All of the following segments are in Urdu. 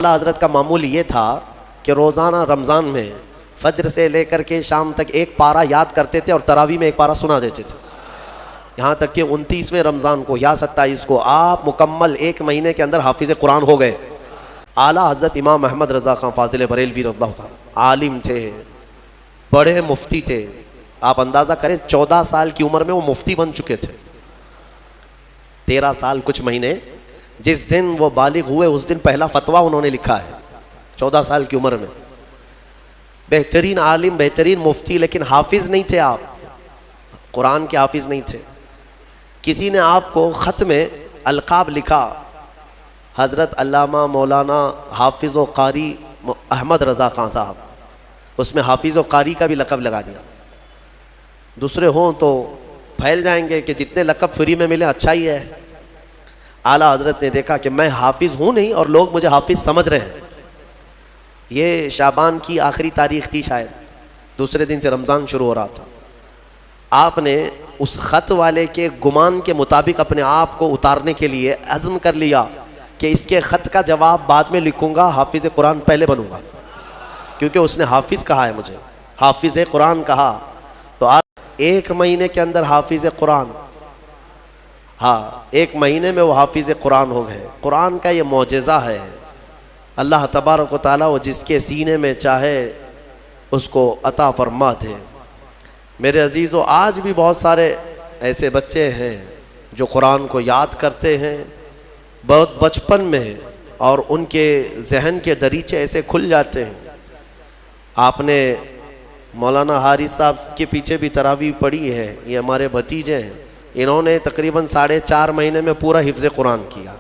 اعلیٰ حضرت کا معمول یہ تھا کہ روزانہ رمضان میں فجر سے لے کر کے شام تک ایک پارہ یاد کرتے تھے اور تراویح میں ایک پارہ سنا دیتے تھے، یہاں تک کہ 29ویں رمضان کو یا 27 کو آپ مکمل ایک مہینے کے اندر حافظ قرآن ہو گئے۔ اعلیٰ حضرت امام محمد رضا خان فاضل بریلوی رضی اللہ تعالیٰ عالم تھے، بڑے مفتی تھے۔ آپ اندازہ کریں 14 سال کی عمر میں وہ مفتی بن چکے تھے، 13 سال کچھ مہینے، جس دن وہ بالغ ہوئے اس دن پہلا فتویٰ انہوں نے لکھا ہے 14 سال کی عمر میں۔ بہترین عالم، بہترین مفتی، لیکن حافظ نہیں تھے، آپ قرآن کے حافظ نہیں تھے۔ کسی نے آپ کو خط میں القاب لکھا، حضرت علامہ مولانا حافظ و قاری احمد رضا خان صاحب، اس میں حافظ و قاری کا بھی لقب لگا دیا۔ دوسرے ہوں تو پھیل جائیں گے کہ جتنے لقب فری میں ملے اچھا ہی ہے۔ اعلیٰ حضرت نے دیکھا کہ میں حافظ ہوں نہیں اور لوگ مجھے حافظ سمجھ رہے ہیں۔ یہ شعبان کی آخری تاریخ تھی، شاید دوسرے دن سے رمضان شروع ہو رہا تھا۔ آپ نے اس خط والے کے گمان کے مطابق اپنے آپ کو اتارنے کے لیے عزم کر لیا کہ اس کے خط کا جواب بعد میں لکھوں گا، حافظ قرآن پہلے بنوں گا، کیونکہ اس نے حافظ کہا ہے مجھے، حافظ قرآن کہا۔ تو آج ایک مہینے کے اندر حافظ قرآن، ہاں ایک مہینے میں وہ حافظ قرآن ہو گئے۔ قرآن کا یہ معجزہ ہے، اللہ تبارک و تعالیٰ وہ جس کے سینے میں چاہے اس کو عطا فرماتے۔ میرے عزیزو، آج بھی بہت سارے ایسے بچے ہیں جو قرآن کو یاد کرتے ہیں بہت بچپن میں، اور ان کے ذہن کے دریچے ایسے کھل جاتے ہیں۔ آپ نے مولانا حارث صاحب کے پیچھے بھی تراویح پڑھی ہے، یہ ہمارے بھتیجے ہیں، انہوں نے تقریباً 4.5 مہینے میں پورا حفظ قرآن کیا۔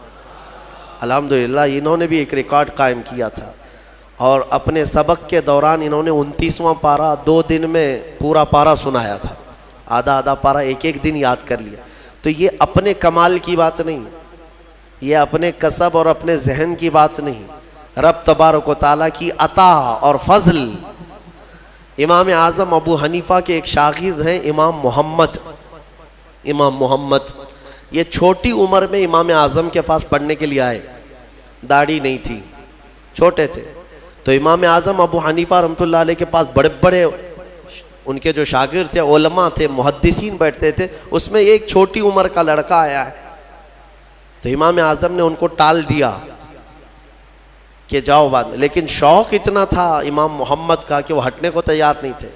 الحمدللہ انہوں نے بھی ایک ریکارڈ قائم کیا تھا، اور اپنے سبق کے دوران انہوں نے 29واں پارہ 2 دن میں پورا پارہ سنایا تھا، آدھا آدھا پارہ ایک دن یاد کر لیا۔ تو یہ اپنے کمال کی بات نہیں، یہ اپنے کسب اور اپنے ذہن کی بات نہیں، رب تبارک و تعالیٰ کی عطا اور فضل۔ امام اعظم ابو حنیفہ کے ایک شاگرد ہیں امام محمد، یہ چھوٹی عمر میں امام اعظم کے پاس پڑھنے کے لیے آئے، داڑھی نہیں تھی، چھوٹے تھے۔ تو امام اعظم ابو حنیفہ رحمۃ اللہ علیہ کے پاس بڑے بڑے ان کے جو شاگرد تھے، علماء تھے، محدثین بیٹھتے تھے، اس میں ایک چھوٹی عمر کا لڑکا آیا ہے۔ تو امام اعظم نے ان کو ٹال دیا کہ جاؤ بعد میں، لیکن شوق اتنا تھا امام محمد کا کہ وہ ہٹنے کو تیار نہیں تھے۔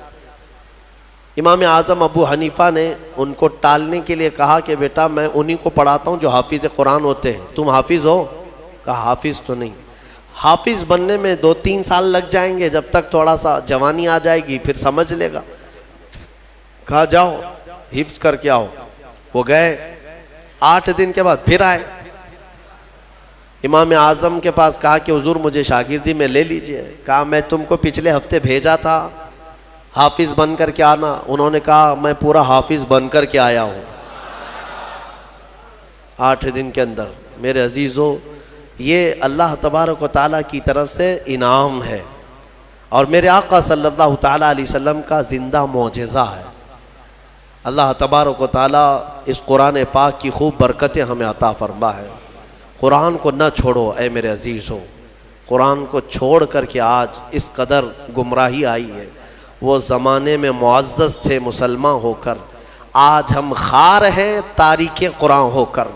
امام اعظم ابو حنیفہ نے ان کو ٹالنے کے لیے کہا کہ بیٹا میں انہی کو پڑھاتا ہوں جو حافظ قرآن ہوتے ہیں، تم حافظ ہو؟ کہا حافظ تو نہیں، حافظ بننے میں 2-3 سال لگ جائیں گے، جب تک تھوڑا سا جوانی آ جائے گی پھر سمجھ لے گا۔ کہا جاؤ حفظ کر کے آؤ۔ وہ گئے، 8 دن کے بعد پھر آئے امام اعظم کے پاس، کہا کہ حضور مجھے شاگردی میں لے لیجئے۔ کہا میں تم کو پچھلے ہفتے بھیجا تھا حافظ بن کر کے آنا، انہوں نے کہا میں پورا حافظ بن کر کے آیا ہوں 8 دن کے اندر۔ میرے عزیزو، یہ اللہ تبارک و تعالیٰ کی طرف سے انعام ہے، اور میرے آقا صلی اللہ تعالیٰ علیہ وسلم کا زندہ معجزہ ہے۔ اللہ تبارک و تعالیٰ اس قرآن پاک کی خوب برکتیں ہمیں عطا فرما ہے۔ قرآن کو نہ چھوڑو اے میرے عزیزو، قرآن کو چھوڑ کر کے آج اس قدر گمراہی آئی ہے۔ وہ زمانے میں معزز تھے مسلمان ہو کر، آج ہم خار ہیں تاریک قرآن ہو کر۔